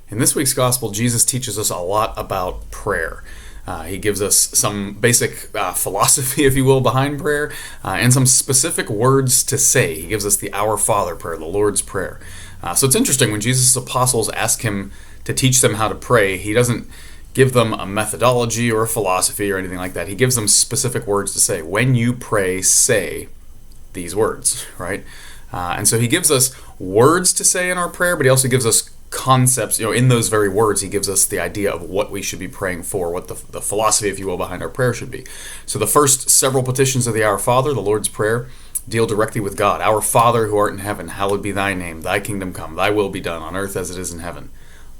In this week's gospel, Jesus teaches us a lot about prayer. He gives us some basic philosophy, if you will, behind prayer, and some specific words to say. He gives us the Our Father prayer, the Lord's Prayer. So it's interesting, when Jesus' apostles ask him to teach them how to pray, he doesn't give them a methodology or a philosophy or anything like that. He gives them specific words to say. When you pray, say these words, right? And so he gives us words to say in our prayer, but he also gives us concepts. In those very words, he gives us the idea of what we should be praying for, what the philosophy, if you will, behind our prayer should be. So the first several petitions of the Our Father, the Lord's Prayer, deal directly with God. Our Father who art in heaven, hallowed be thy name. Thy kingdom come. Thy will be done on earth as it is in heaven.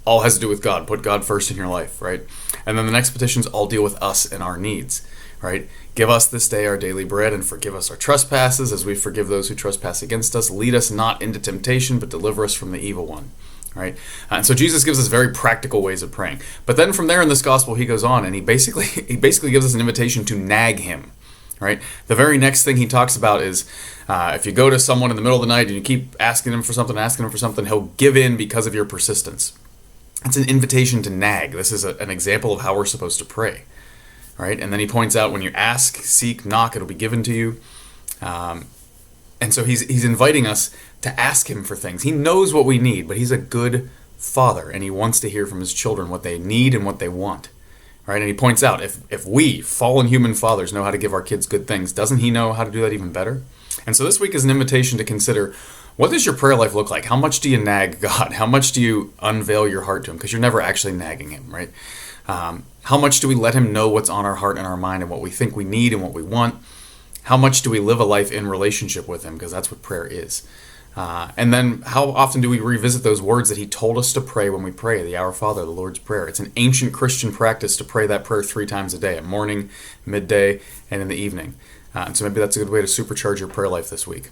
All has to do with God. Put God first in your life, right? And then the next petitions all deal with us and our needs, right? Give us this day our daily bread, and forgive us our trespasses as we forgive those who trespass against us. Lead us not into temptation, but deliver us from the evil one. Right? And so Jesus gives us very practical ways of praying. But then from there in this gospel, he goes on and he basically gives us an invitation to nag him. Right? The very next thing he talks about is if you go to someone in the middle of the night and you keep asking him for something, he'll give in because of your persistence. It's an invitation to nag. This is an example of how we're supposed to pray. Right? And then he points out, when you ask, seek, knock, it'll be given to you. And so he's inviting us to ask him for things. He knows what we need, but he's a good father, and he wants to hear from his children what they need and what they want. Right? And he points out, if we, fallen human fathers, know how to give our kids good things, doesn't he know how to do that even better? And so this week is an invitation to consider, what does your prayer life look like? How much do you nag God? How much do you unveil your heart to him? Because you're never actually nagging him, right? How much do we let him know what's on our heart and our mind and what we think we need and what we want? How much do we live a life in relationship with him? Because that's what prayer is. And then how often do we revisit those words that he told us to pray when we pray, the Our Father, the Lord's Prayer? It's an ancient Christian practice to pray that prayer 3 times a day, at morning, midday, and in the evening. And so maybe that's a good way to supercharge your prayer life this week.